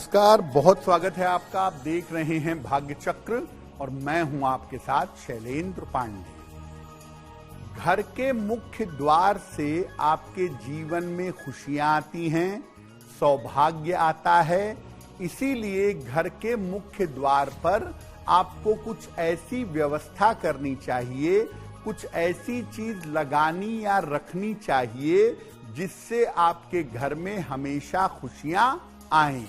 नमस्कार, बहुत स्वागत है आपका। आप देख रहे हैं भाग्य चक्र और मैं हूं आपके साथ शैलेंद्र पांडे। घर के मुख्य द्वार से आपके जीवन में खुशियां आती हैं, सौभाग्य आता है। इसीलिए घर के मुख्य द्वार पर आपको कुछ ऐसी व्यवस्था करनी चाहिए, कुछ ऐसी चीज लगानी या रखनी चाहिए जिससे आपके घर में हमेशा खुशियां आएं।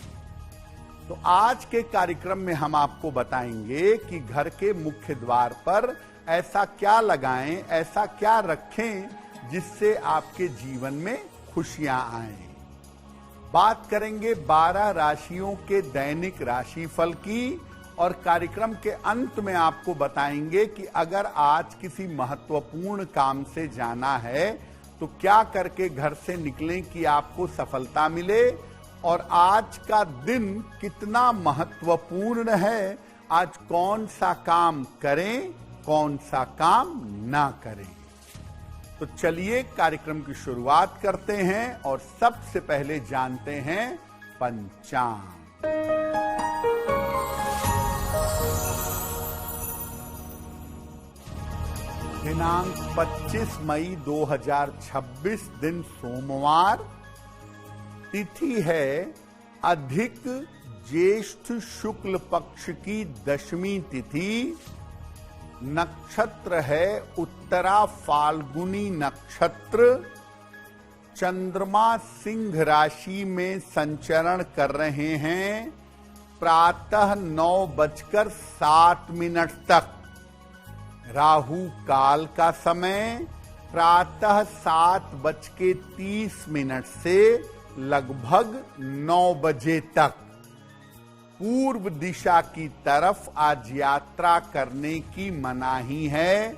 तो आज के कार्यक्रम में हम आपको बताएंगे कि घर के मुख्य द्वार पर ऐसा क्या लगाएं, ऐसा क्या रखें जिससे आपके जीवन में खुशियां आएं। बात करेंगे 12 राशियों के दैनिक राशिफल की और कार्यक्रम के अंत में आपको बताएंगे कि अगर आज किसी महत्वपूर्ण काम से जाना है तो क्या करके घर से निकलें कि आपको सफलता मिले, और आज का दिन कितना महत्वपूर्ण है, आज कौन सा काम करें, कौन सा काम ना करें। तो चलिए कार्यक्रम की शुरुआत करते हैं और सबसे पहले जानते हैं पंचांग। दिनांक 25 मई 2026, दिन सोमवार, तिथि है अधिक ज्येष्ठ शुक्ल पक्ष की दशमी तिथि, नक्षत्र है उत्तरा फाल्गुनी नक्षत्र, चंद्रमा सिंह राशि में संचरण कर रहे हैं प्रातः 9:07 तक। राहु काल का समय प्रातः 7:30 से लगभग 9 बजे तक। पूर्व दिशा की तरफ आज यात्रा करने की मनाही है,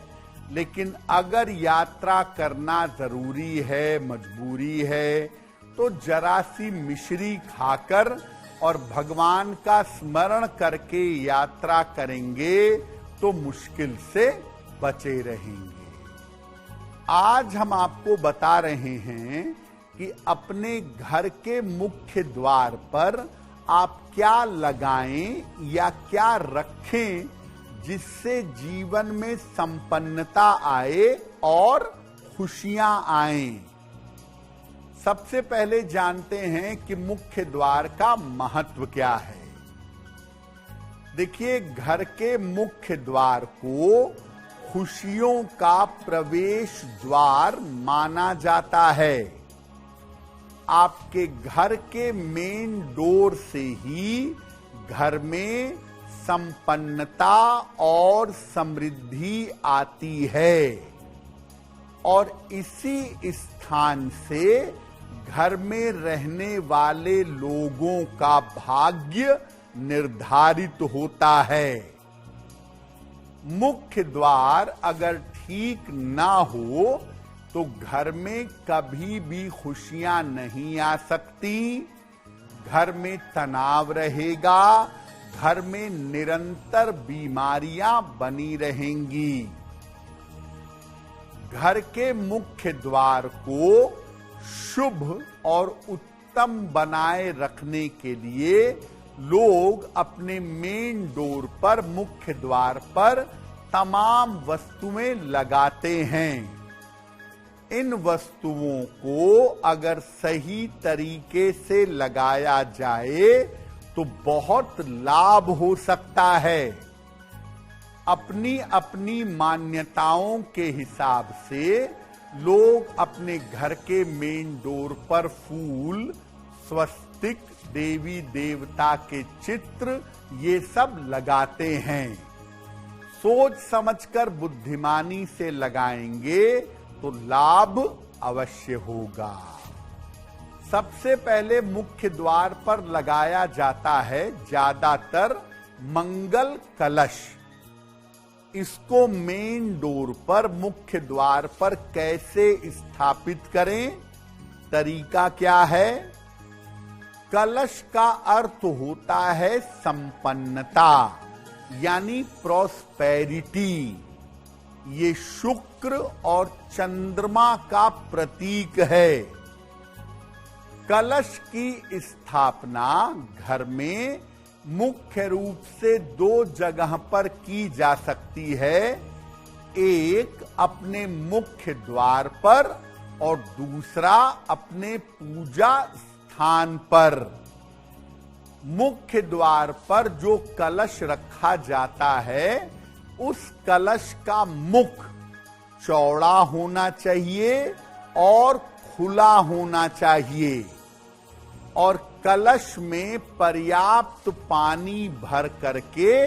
लेकिन अगर यात्रा करना जरूरी है, मजबूरी है, तो जरा सी मिश्री खाकर और भगवान का स्मरण करके यात्रा करेंगे तो मुश्किल से बचे रहेंगे। आज हम आपको बता रहे हैं कि अपने घर के मुख्य द्वार पर आप क्या लगाएं या क्या रखें जिससे जीवन में संपन्नता आए और खुशियां आएं। सबसे पहले जानते हैं कि मुख्य द्वार का महत्व क्या है। देखिए, घर के मुख्य द्वार को खुशियों का प्रवेश द्वार माना जाता है। आपके घर के मेन डोर से ही घर में संपन्नता और समृद्धि आती है, और इसी स्थान से घर में रहने वाले लोगों का भाग्य निर्धारित होता है। मुख्य द्वार अगर ठीक ना हो तो घर में कभी भी खुशियां नहीं आ सकती। घर में तनाव रहेगा, घर में निरंतर बीमारियां बनी रहेंगी। घर के मुख्य द्वार को शुभ और उत्तम बनाए रखने के लिए लोग अपने मेन डोर पर, मुख्य द्वार पर तमाम वस्तुएं लगाते हैं। इन वस्तुओं को अगर सही तरीके से लगाया जाए तो बहुत लाभ हो सकता है। अपनी अपनी मान्यताओं के हिसाब से लोग अपने घर के मेन डोर पर फूल, स्वस्तिक, देवी देवता के चित्र, ये सब लगाते हैं। सोच समझकर बुद्धिमानी से लगाएंगे तो लाभ अवश्य होगा। सबसे पहले मुख्य द्वार पर लगाया जाता है ज्यादातर मंगल कलश। इसको मेन डोर पर, मुख्य द्वार पर कैसे स्थापित करें, तरीका क्या है। कलश का अर्थ होता है संपन्नता, यानी प्रॉस्पेरिटी। ये शुक्र और चंद्रमा का प्रतीक है। कलश की स्थापना घर में मुख्य रूप से दो जगह पर की जा सकती है, एक अपने मुख्य द्वार पर और दूसरा अपने पूजा स्थान पर। मुख्य द्वार पर जो कलश रखा जाता है उस कलश का मुख चौड़ा होना चाहिए और खुला होना चाहिए और कलश में पर्याप्त पानी भर करके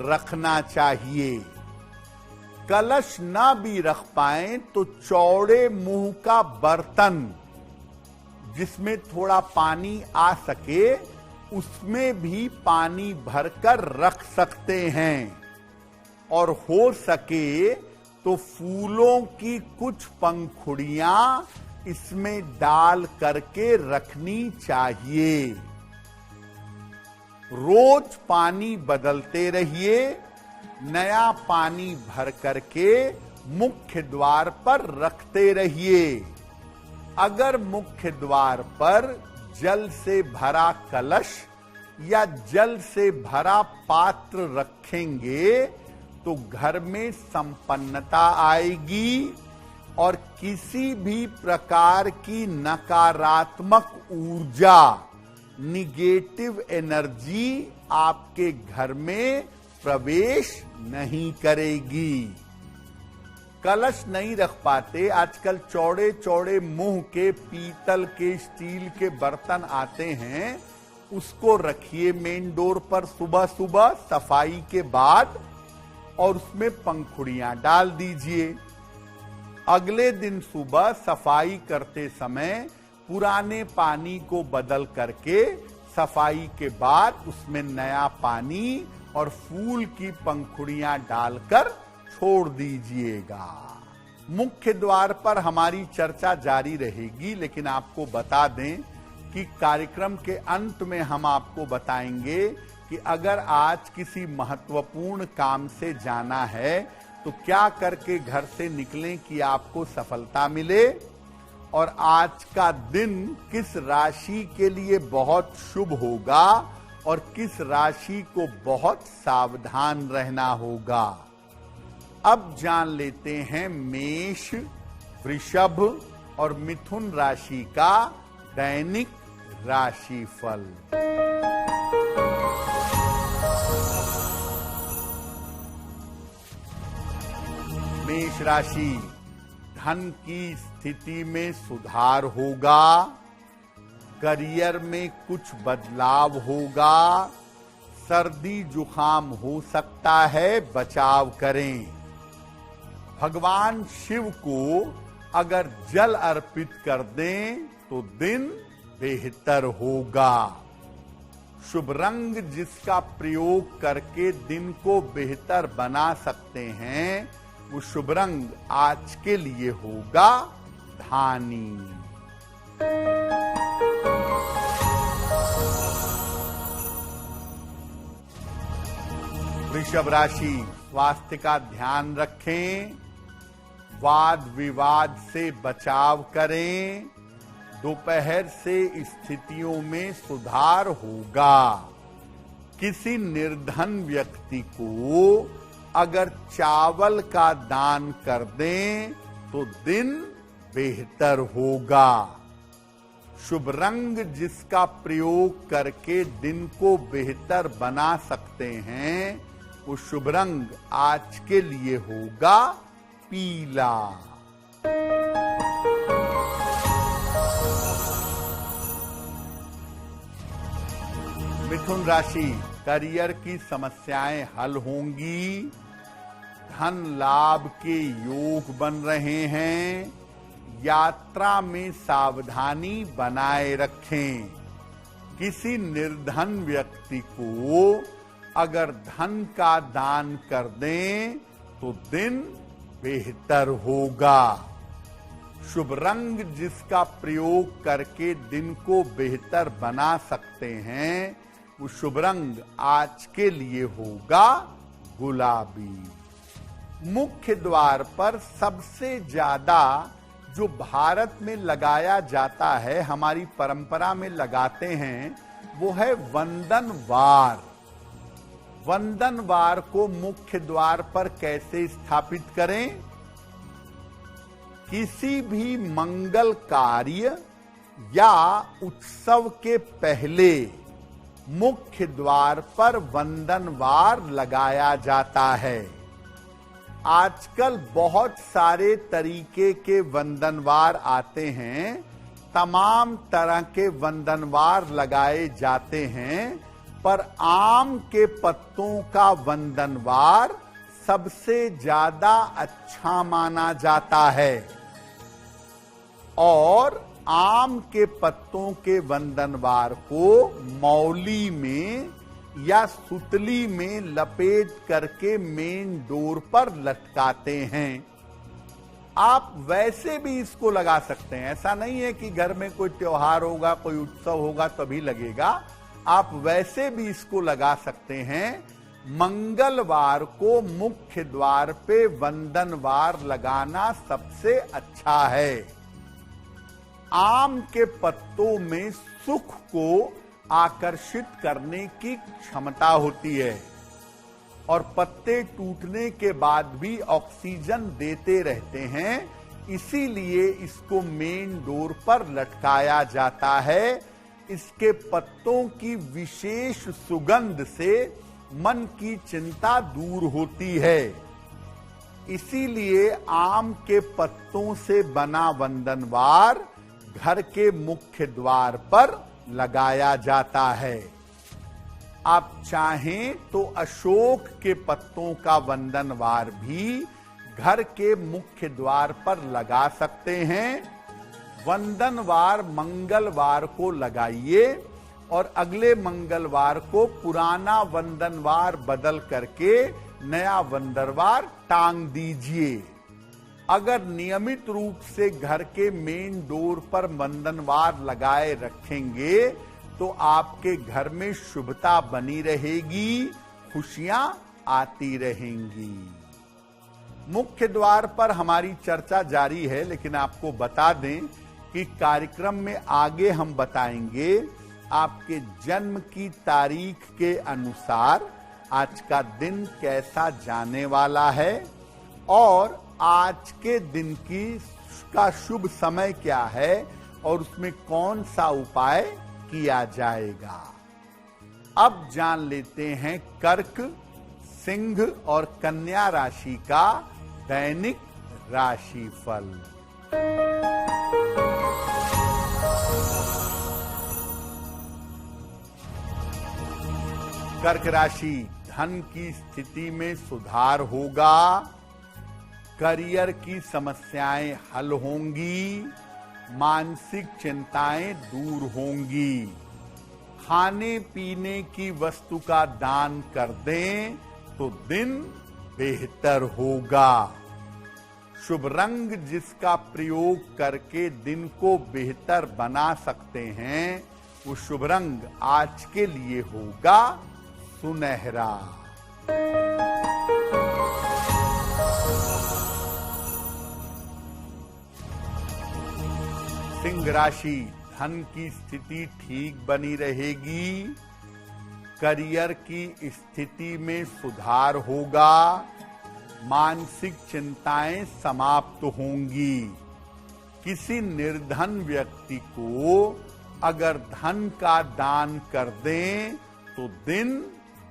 रखना चाहिए। कलश ना भी रख पाए तो चौड़े मुंह का बर्तन जिसमें थोड़ा पानी आ सके उसमें भी पानी भरकर रख सकते हैं और हो सके तो फूलों की कुछ पंखुड़ियां इसमें डाल करके रखनी चाहिए। रोज पानी बदलते रहिए, नया पानी भर करके मुख्य द्वार पर रखते रहिए। अगर मुख्य द्वार पर जल से भरा कलश या जल से भरा पात्र रखेंगे तो घर में संपन्नता आएगी और किसी भी प्रकार की नकारात्मक ऊर्जा, निगेटिव एनर्जी आपके घर में प्रवेश नहीं करेगी। कलश नहीं रख पाते, आजकल चौड़े चौड़े मुंह के पीतल के, स्टील के बर्तन आते हैं, उसको रखिए मेन डोर पर सुबह सुबह सफाई के बाद और उसमें पंखुड़ियां डाल दीजिए। अगले दिन सुबह सफाई करते समय पुराने पानी को बदल करके सफाई के बाद उसमें नया पानी और फूल की पंखुड़ियां डालकर छोड़ दीजिएगा। मुख्य द्वार पर हमारी चर्चा जारी रहेगी, लेकिन आपको बता दें कि कार्यक्रम के अंत में हम आपको बताएंगे कि अगर आज किसी महत्वपूर्ण काम से जाना है तो क्या करके घर से निकलें कि आपको सफलता मिले, और आज का दिन किस राशि के लिए बहुत शुभ होगा और किस राशि को बहुत सावधान रहना होगा। अब जान लेते हैं मेष, वृषभ और मिथुन राशि का दैनिक राशिफल। मेष राशि, धन की स्थिति में सुधार होगा, करियर में कुछ बदलाव होगा, सर्दी जुकाम हो सकता है, बचाव करें। भगवान शिव को अगर जल अर्पित कर दें तो दिन बेहतर होगा। शुभ रंग जिसका प्रयोग करके दिन को बेहतर बना सकते हैं वो शुभ रंग आज के लिए होगा धानी। वृषभ राशि, स्वास्थ्य का ध्यान रखें, वाद विवाद से बचाव करें, दोपहर से स्थितियों में सुधार होगा। किसी निर्धन व्यक्ति को अगर चावल का दान कर दें तो दिन बेहतर होगा। शुभ रंग जिसका प्रयोग करके दिन को बेहतर बना सकते हैं वो शुभ रंग आज के लिए होगा पीला। मिथुन राशि, करियर की समस्याएं हल होंगी, धन लाभ के योग बन रहे हैं, यात्रा में सावधानी बनाए रखें। किसी निर्धन व्यक्ति को अगर धन का दान कर दें तो दिन बेहतर होगा। शुभ रंग जिसका प्रयोग करके दिन को बेहतर बना सकते हैं वो शुभ रंग आज के लिए होगा गुलाबी। मुख्य द्वार पर सबसे ज्यादा जो भारत में लगाया जाता है, हमारी परंपरा में लगाते हैं, वो है वंदन वार। वंदन वार को मुख्य द्वार पर कैसे स्थापित करें? किसी भी मंगल कार्य या उत्सव के पहले मुख्य द्वार पर वंदनवार लगाया जाता है। आजकल बहुत सारे तरीके के वंदनवार आते हैं, तमाम तरह के वंदनवार लगाए जाते हैं, पर आम के पत्तों का वंदनवार सबसे ज्यादा अच्छा माना जाता है और आम के पत्तों के वंदनवार को मौली में या सुतली में लपेट करके मेन डोर पर लटकाते हैं। आप वैसे भी इसको लगा सकते हैं, ऐसा नहीं है कि घर में कोई त्योहार होगा, कोई उत्सव होगा तभी लगेगा। आप वैसे भी इसको लगा सकते हैं। मंगलवार को मुख्य द्वार पे वंदनवार लगाना सबसे अच्छा है। आम के पत्तों में सुख को आकर्षित करने की क्षमता होती है और पत्ते टूटने के बाद भी ऑक्सीजन देते रहते हैं, इसीलिए इसको मेन डोर पर लटकाया जाता है। इसके पत्तों की विशेष सुगंध से मन की चिंता दूर होती है। इसीलिए आम के पत्तों से बना वंदनवार घर के मुख्य द्वार पर लगाया जाता है। आप चाहें तो अशोक के पत्तों का वंदनवार भी घर के मुख्य द्वार पर लगा सकते हैं। वंदनवार मंगलवार को लगाइए और अगले मंगलवार को पुराना वंदनवार बदल करके नया वंदनवार टांग दीजिए। अगर नियमित रूप से घर के मेन डोर पर वंदनवार लगाए रखेंगे तो आपके घर में शुभता बनी रहेगी, खुशियां आती रहेंगी। मुख्य द्वार पर हमारी चर्चा जारी है, लेकिन आपको बता दें कि कार्यक्रम में आगे हम बताएंगे आपके जन्म की तारीख के अनुसार आज का दिन कैसा जाने वाला है और आज के दिन का शुभ समय क्या है और उसमें कौन सा उपाय किया जाएगा। अब जान लेते हैं कर्क, सिंह और कन्या राशि का दैनिक राशिफल। कर्क राशि, धन की स्थिति में सुधार होगा, करियर की समस्याएं हल होंगी, मानसिक चिंताएं दूर होंगी। खाने पीने की वस्तु का दान कर दें तो दिन बेहतर होगा। शुभ रंग जिसका प्रयोग करके दिन को बेहतर बना सकते हैं, वो शुभ रंग आज के लिए होगा सुनहरा। सिंह राशि, धन की स्थिति ठीक बनी रहेगी, करियर की स्थिति में सुधार होगा, मानसिक चिंताएं समाप्त होंगी। किसी निर्धन व्यक्ति को अगर धन का दान कर दें तो दिन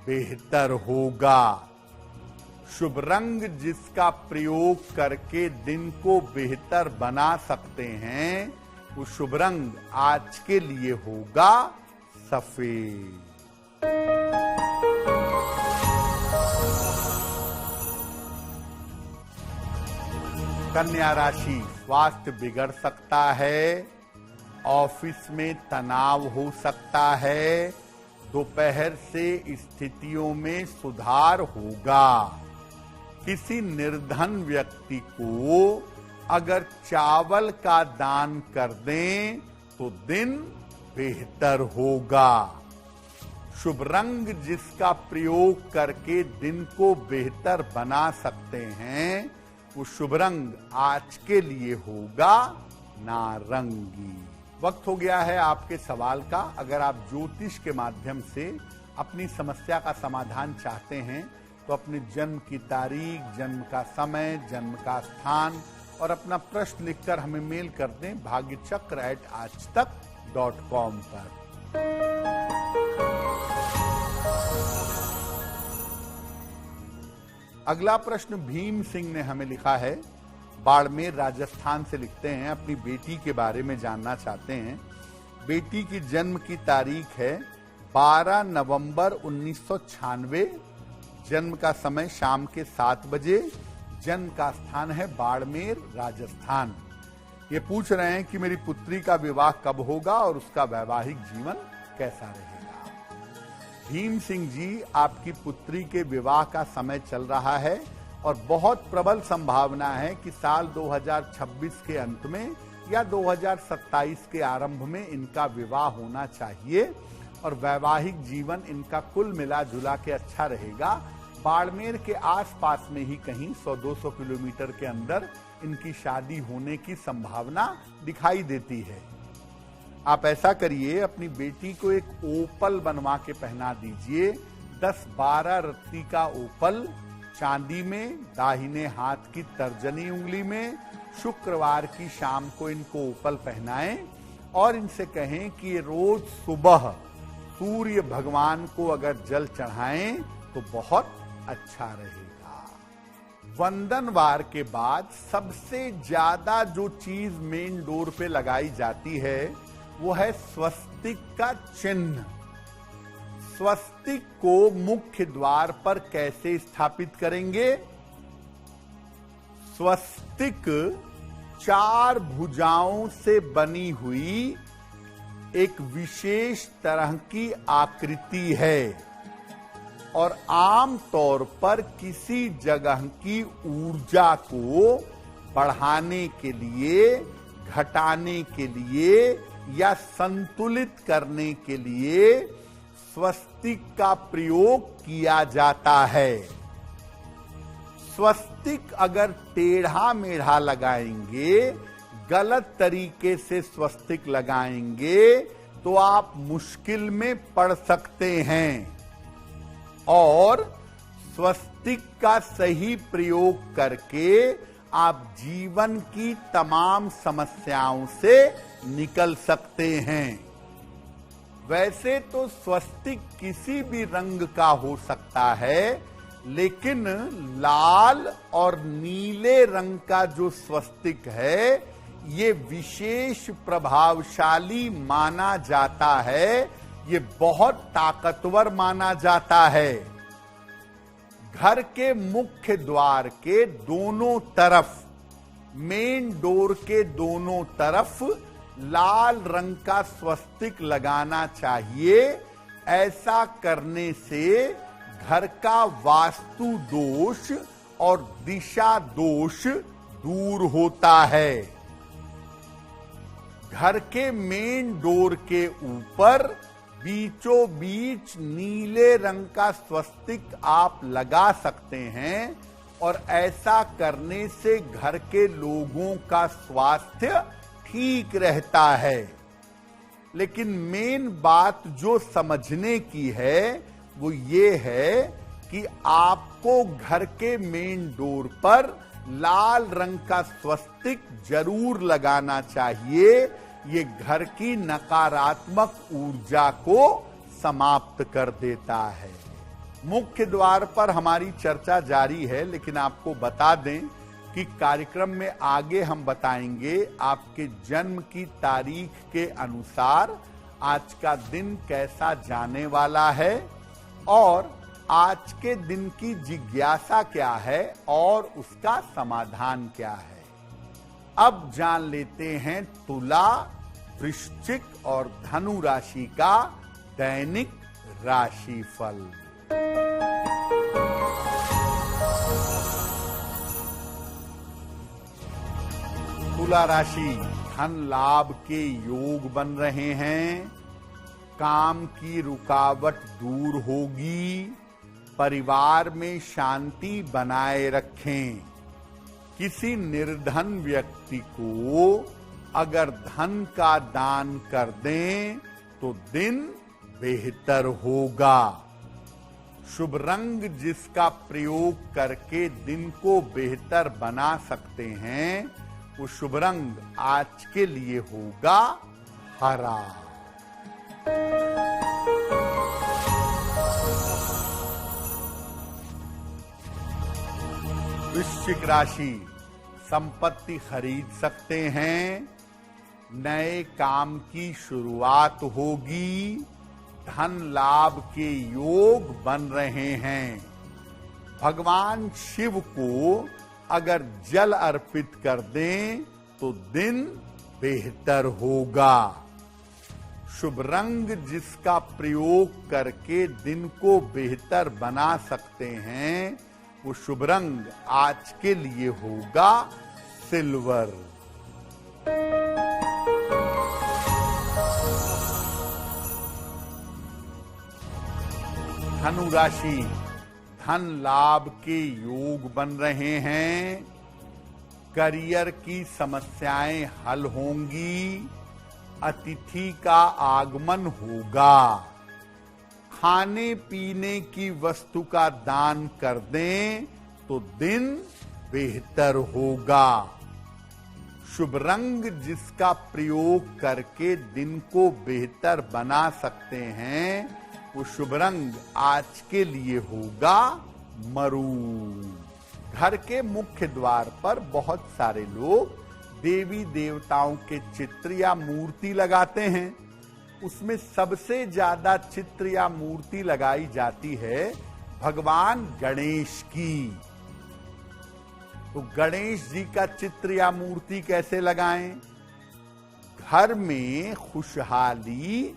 बेहतर होगा। शुभ रंग जिसका प्रयोग करके दिन को बेहतर बना सकते हैं, वो शुभ रंग आज के लिए होगा सफेद। कन्या राशि, स्वास्थ्य बिगड़ सकता है, ऑफिस में तनाव हो सकता है, दोपहर से स्थितियों में सुधार होगा। किसी निर्धन व्यक्ति को अगर चावल का दान कर दें तो दिन बेहतर होगा। शुभ रंग जिसका प्रयोग करके दिन को बेहतर बना सकते हैं, वो शुभ रंग आज के लिए होगा नारंगी। वक्त हो गया है आपके सवाल का। अगर आप ज्योतिष के माध्यम से अपनी समस्या का समाधान चाहते हैं तो अपने जन्म की तारीख, जन्म का समय, जन्म का स्थान और अपना प्रश्न लिखकर हमें मेल कर दें bhagyachakra@aajtak.com पर। अगला प्रश्न भीम सिंह ने हमें लिखा है, बाड़मेर राजस्थान से लिखते हैं, अपनी बेटी के बारे में जानना चाहते हैं। बेटी की जन्म की तारीख है 12 नवंबर 1996, जन्म का समय शाम के 7 बजे, जन्म का स्थान है बाड़मेर राजस्थान। ये पूछ रहे हैं कि मेरी पुत्री का विवाह कब होगा और उसका वैवाहिक जीवन कैसा रहेगा। भीम सिंह जी, आपकी पुत्री के विवाह का समय चल रहा है और बहुत प्रबल संभावना है कि साल 2026 के अंत में या 2027 के आरंभ में इनका विवाह होना चाहिए और वैवाहिक जीवन इनका कुल मिला जुला के अच्छा रहेगा। बाड़मेर के आसपास में ही कहीं 100-200 किलोमीटर के अंदर इनकी शादी होने की संभावना दिखाई देती है। आप ऐसा करिए, अपनी बेटी को एक ओपल बनवा के पहना दीजिए, 10-12 रत्ती का ओपल, चांदी में, दाहिने हाथ की तर्जनी उंगली में। शुक्रवार की शाम को इनको ओपल पहनाएं और इनसे कहें कि ये रोज सुबह सूर्य भगवान को अगर जल चढ़ाएं तो बहुत अच्छा रहेगा। वंदनवार के बाद सबसे ज्यादा जो चीज मेन डोर पे लगाई जाती है वो है स्वस्तिक का चिन्ह। स्वस्तिक को मुख्य द्वार पर कैसे स्थापित करेंगे? स्वस्तिक 4 भुजाओं से बनी हुई एक विशेष तरह की आकृति है और आम तौर पर किसी जगह की ऊर्जा को बढ़ाने के लिए, घटाने के लिए या संतुलित करने के लिए स्वस्तिक का प्रयोग किया जाता है। स्वस्तिक अगर टेढ़ा मेढ़ा लगाएंगे, गलत तरीके से स्वस्तिक लगाएंगे तो आप मुश्किल में पड़ सकते हैं और स्वस्तिक का सही प्रयोग करके आप जीवन की तमाम समस्याओं से निकल सकते हैं। वैसे तो स्वस्तिक किसी भी रंग का हो सकता है, लेकिन लाल और नीले रंग का जो स्वस्तिक है ये विशेष प्रभावशाली माना जाता है, ये बहुत ताकतवर माना जाता है। घर के मुख्य द्वार के दोनों तरफ, मेन डोर के दोनों तरफ लाल रंग का स्वस्तिक लगाना चाहिए। ऐसा करने से घर का वास्तु दोष और दिशा दोष दूर होता है। घर के मेन डोर के ऊपर बीचों बीच नीले रंग का स्वस्तिक आप लगा सकते हैं और ऐसा करने से घर के लोगों का स्वास्थ्य ठीक रहता है। लेकिन मेन बात जो समझने की है वो ये है कि आपको घर के मेन डोर पर लाल रंग का स्वस्तिक जरूर लगाना चाहिए। ये घर की नकारात्मक ऊर्जा को समाप्त कर देता है। मुख्य द्वार पर हमारी चर्चा जारी है, लेकिन आपको बता दें कि कार्यक्रम में आगे हम बताएंगे आपके जन्म की तारीख के अनुसार आज का दिन कैसा जाने वाला है और आज के दिन की जिज्ञासा क्या है और उसका समाधान क्या है। अब जान लेते हैं तुला, वृश्चिक और धनु राशि का दैनिक राशिफल। तुला राशि, धन लाभ के योग बन रहे हैं, काम की रुकावट दूर होगी, परिवार में शांति बनाए रखें। किसी निर्धन व्यक्ति को अगर धन का दान कर दें तो दिन बेहतर होगा। शुभ रंग जिसका प्रयोग करके दिन को बेहतर बना सकते हैं, वो शुभ रंग आज के लिए होगा हरा। वृश्चिक राशि, संपत्ति खरीद सकते हैं, नए काम की शुरुआत होगी, धन लाभ के योग बन रहे हैं। भगवान शिव को अगर जल अर्पित कर दें तो दिन बेहतर होगा। शुभ रंग जिसका प्रयोग करके दिन को बेहतर बना सकते हैं, वो शुभ रंग आज के लिए होगा सिल्वर। धनु राशि, धन लाभ के योग बन रहे हैं, करियर की समस्याएं हल होंगी, अतिथि का आगमन होगा। खाने पीने की वस्तु का दान कर दें तो दिन बेहतर होगा। शुभ रंग जिसका प्रयोग करके दिन को बेहतर बना सकते हैं, वो शुभ रंग आज के लिए होगा मरून। घर के मुख्य द्वार पर बहुत सारे लोग देवी देवताओं के चित्र या मूर्ति लगाते हैं। उसमें सबसे ज्यादा चित्र या मूर्ति लगाई जाती है भगवान गणेश की। तो गणेश जी का चित्र या मूर्ति कैसे लगाएं? घर में खुशहाली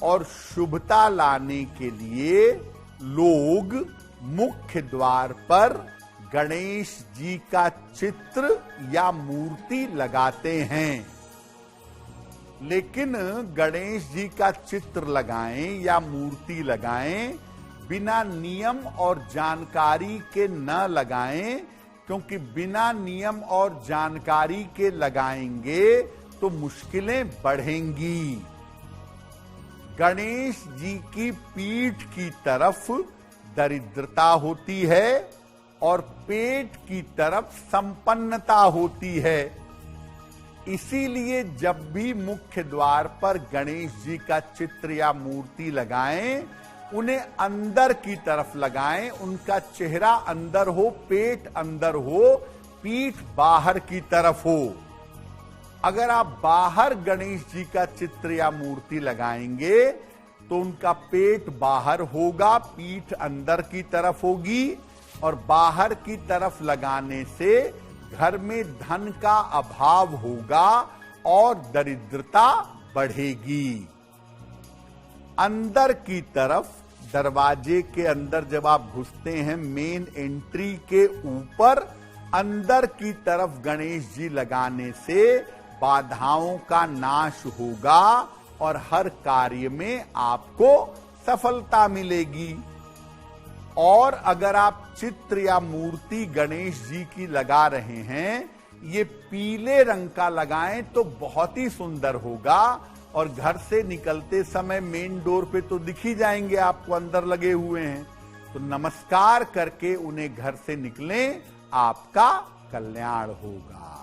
और शुभता लाने के लिए लोग मुख्य द्वार पर गणेश जी का चित्र या मूर्ति लगाते हैं। लेकिन गणेश जी का चित्र लगाएं या मूर्ति लगाएं, बिना नियम और जानकारी के न लगाएं, क्योंकि बिना नियम और जानकारी के लगाएंगे तो मुश्किलें बढ़ेंगी। गणेश जी की पीठ की तरफ दरिद्रता होती है और पेट की तरफ संपन्नता होती है। इसीलिए जब भी मुख्य द्वार पर गणेश जी का चित्र या मूर्ति लगाएं, उन्हें अंदर की तरफ लगाएं, उनका चेहरा अंदर हो, पेट अंदर हो, पीठ बाहर की तरफ हो। अगर आप बाहर गणेश जी का चित्र या मूर्ति लगाएंगे तो उनका पेट बाहर होगा, पीठ अंदर की तरफ होगी, और बाहर की तरफ लगाने से घर में धन का अभाव होगा और दरिद्रता बढ़ेगी। अंदर की तरफ दरवाजे के अंदर जब आप घुसते हैं, मेन एंट्री के ऊपर अंदर की तरफ गणेश जी लगाने से बाधाओं का नाश होगा और हर कार्य में आपको सफलता मिलेगी। और अगर आप चित्र या मूर्ति गणेश जी की लगा रहे हैं, ये पीले रंग का लगाएं तो बहुत ही सुंदर होगा, और घर से निकलते समय मेन डोर पे तो दिख ही जाएंगे आपको अंदर लगे हुए हैं। तो नमस्कार करके उन्हें घर से निकलें, आपका कल्याण होगा।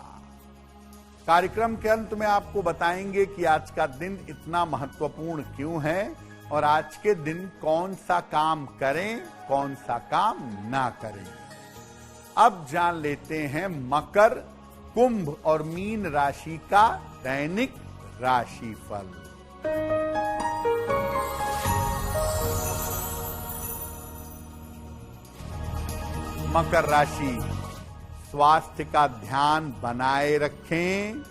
कार्यक्रम के अंत में आपको बताएंगे कि आज का दिन इतना महत्वपूर्ण क्यों है और आज के दिन कौन सा काम करें, कौन सा काम ना करें। अब जान लेते हैं मकर, कुंभ और मीन राशि का दैनिक राशिफल। मकर राशि, स्वास्थ्य का ध्यान बनाए रखें।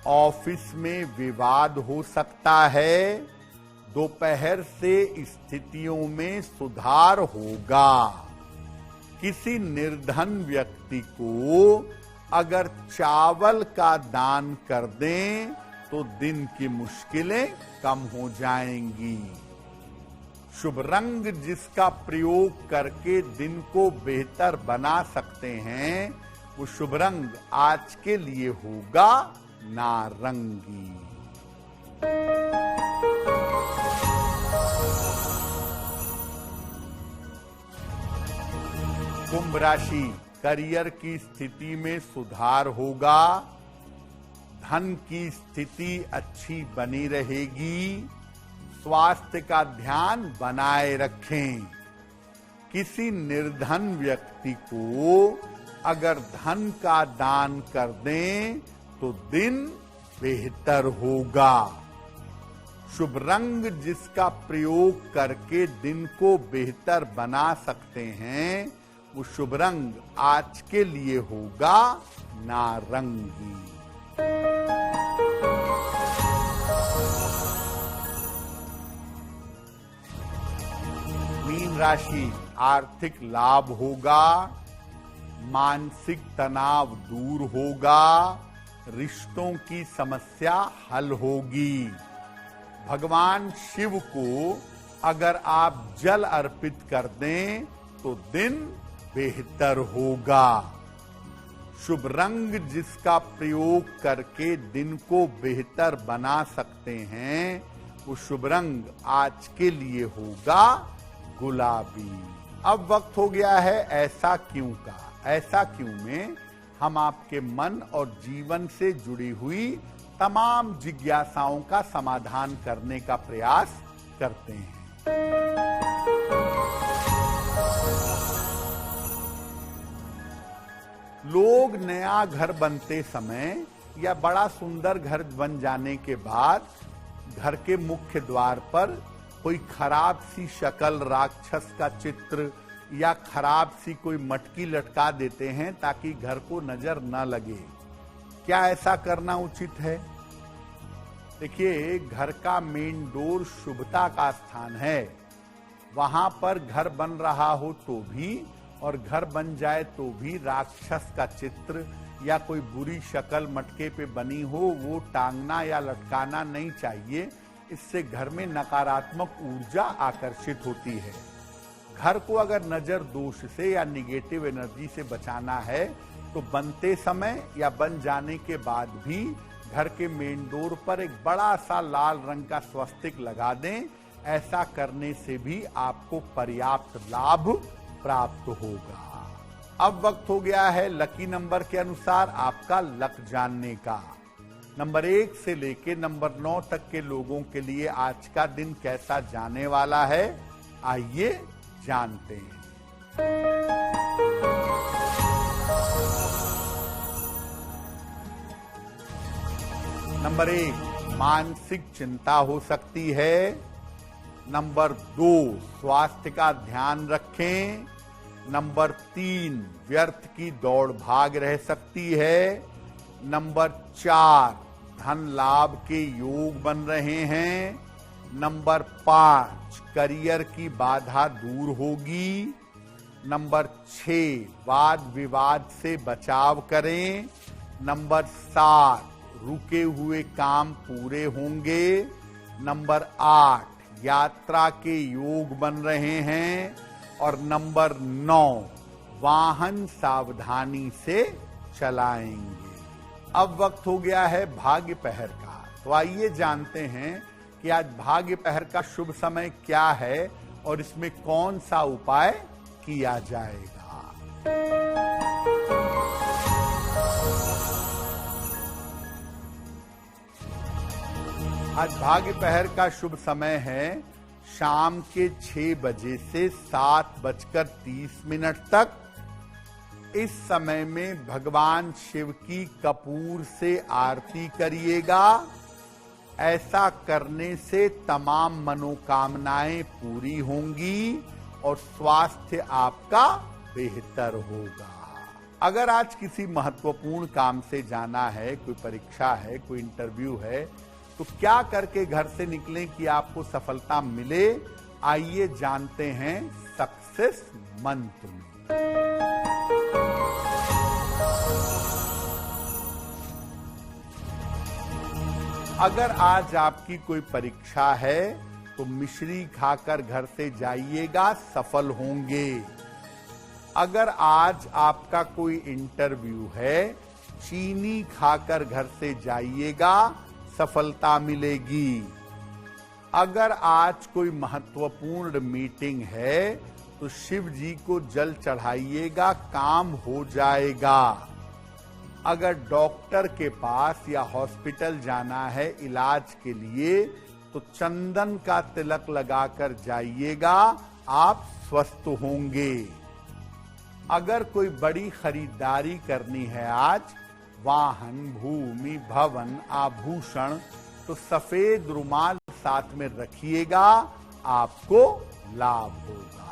ऑफिस में विवाद हो सकता है। दोपहर से स्थितियों में सुधार होगा। किसी निर्धन व्यक्ति को अगर चावल का दान कर दें तो दिन की मुश्किलें कम हो जाएंगी। शुभ रंग जिसका प्रयोग करके दिन को बेहतर बना सकते हैं, वो शुभ रंग आज के लिए होगा नारंगी। कुंभ राशि, करियर की स्थिति में सुधार होगा, धन की स्थिति अच्छी बनी रहेगी, स्वास्थ्य का ध्यान बनाए रखें। किसी निर्धन व्यक्ति को अगर धन का दान कर दें तो दिन बेहतर होगा। शुभ रंग जिसका प्रयोग करके दिन को बेहतर बना सकते हैं, वो शुभ रंग आज के लिए होगा नारंगी। मीन राशि, आर्थिक लाभ होगा, मानसिक तनाव दूर होगा, रिश्तों की समस्या हल होगी। भगवान शिव को अगर आप जल अर्पित कर दें तो दिन बेहतर होगा। शुभ रंग जिसका प्रयोग करके दिन को बेहतर बना सकते हैं, वो शुभ रंग आज के लिए होगा गुलाबी। अब वक्त हो गया है ऐसा क्यों का। ऐसा क्यों में हम आपके मन और जीवन से जुड़ी हुई तमाम जिज्ञासाओं का समाधान करने का प्रयास करते हैं। लोग नया घर बनते समय या बड़ा सुंदर घर बन जाने के बाद घर के मुख्य द्वार पर कोई खराब सी शक्ल, राक्षस का चित्र या खराब सी कोई मटकी लटका देते हैं ताकि घर को नजर न लगे। क्या ऐसा करना उचित है? देखिए, घर का मेन डोर शुभता का स्थान है। वहां पर घर बन रहा हो तो भी और घर बन जाए तो भी राक्षस का चित्र या कोई बुरी शक्ल मटके पे बनी हो वो टांगना या लटकाना नहीं चाहिए। इससे घर में नकारात्मक ऊर्जा आकर्षित होती है। घर को अगर नजर दोष से या निगेटिव एनर्जी से बचाना है तो बनते समय या बन जाने के बाद भी घर के मेन डोर पर एक बड़ा सा लाल रंग का स्वस्तिक लगा दें। ऐसा करने से भी आपको पर्याप्त लाभ प्राप्त होगा। अब वक्त हो गया है लकी नंबर के अनुसार आपका लक जानने का। नंबर 1 से लेके नंबर 9 तक के लोगों के लिए आज का दिन कैसा जाने वाला है, आइए जानते हैं। नंबर 1, मानसिक चिंता हो सकती है। नंबर 2, स्वास्थ्य का ध्यान रखें। नंबर 3, व्यर्थ की दौड़ भाग रह सकती है। नंबर 4, धन लाभ के योग बन रहे हैं। नंबर 5, करियर की बाधा दूर होगी। नंबर 6, वाद विवाद से बचाव करें। नंबर 7, रुके हुए काम पूरे होंगे। नंबर 8, यात्रा के योग बन रहे हैं। और नंबर 9, वाहन सावधानी से चलाएंगे। अब वक्त हो गया है भाग्य पहर का। तो आइए जानते हैं कि आज भाग्य पहर का शुभ समय क्या है और इसमें कौन सा उपाय किया जाएगा। आज भाग्य पहर का शुभ समय है शाम के 6 बजे से 7:30 तक। इस समय में भगवान शिव की कपूर से आरती करिएगा। ऐसा करने से तमाम मनोकामनाएं पूरी होंगी और स्वास्थ्य आपका बेहतर होगा। अगर आज किसी महत्वपूर्ण काम से जाना है, कोई परीक्षा है, कोई इंटरव्यू है, तो क्या करके घर से निकलें कि आपको सफलता मिले, आइए जानते हैं सक्सेस मंत्र में। अगर आज आपकी कोई परीक्षा है तो मिश्री खाकर घर से जाइएगा, सफल होंगे। अगर आज आपका कोई इंटरव्यू है, चीनी खाकर घर से जाइएगा, सफलता मिलेगी। अगर आज कोई महत्वपूर्ण मीटिंग है तो शिव जी को जल चढ़ाइएगा, काम हो जाएगा। अगर डॉक्टर के पास या हॉस्पिटल जाना है इलाज के लिए तो चंदन का तिलक लगाकर जाइएगा, आप स्वस्थ होंगे। अगर कोई बड़ी खरीदारी करनी है आज, वाहन, भूमि, भवन, आभूषण, तो सफेद रुमाल साथ में रखिएगा, आपको लाभ होगा।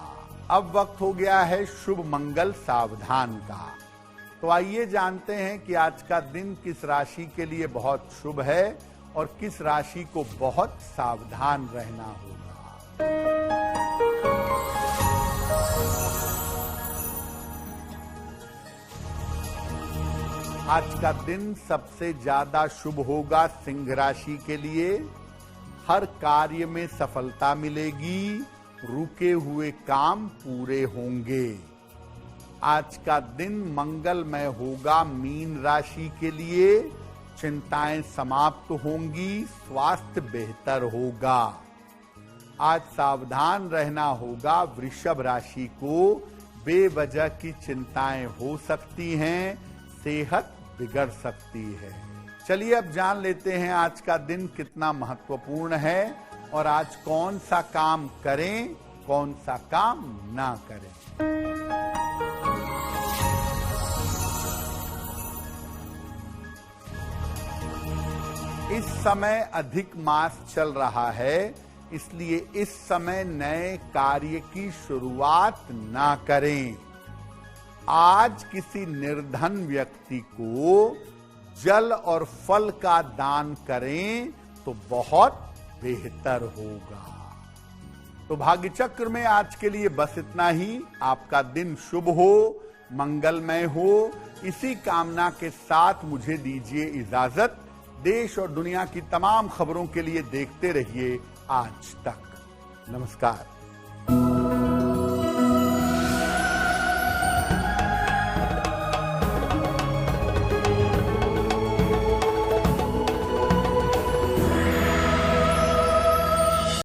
अब वक्त हो गया है शुभ मंगल सावधान का। तो आइए जानते हैं कि आज का दिन किस राशि के लिए बहुत शुभ है और किस राशि को बहुत सावधान रहना होगा। आज का दिन सबसे ज्यादा शुभ होगा सिंह राशि के लिए। हर कार्य में सफलता मिलेगी, रुके हुए काम पूरे होंगे। आज का दिन मंगलमय होगा मीन राशि के लिए। चिंताएं समाप्त होंगी, स्वास्थ्य बेहतर होगा। आज सावधान रहना होगा वृषभ राशि को। बेवजह की चिंताएं हो सकती हैं, सेहत बिगड़ सकती है। चलिए अब जान लेते हैं आज का दिन कितना महत्वपूर्ण है और आज कौन सा काम करें, कौन सा काम ना करें। इस समय अधिक मास चल रहा है, इसलिए इस समय नए कार्य की शुरुआत ना करें। आज किसी निर्धन व्यक्ति को जल और फल का दान करें तो बहुत बेहतर होगा। तो भाग्य चक्र में आज के लिए बस इतना ही। आपका दिन शुभ हो, मंगलमय हो, इसी कामना के साथ मुझे दीजिए इजाजत। देश और दुनिया की तमाम खबरों के लिए देखते रहिए आज तक। नमस्कार।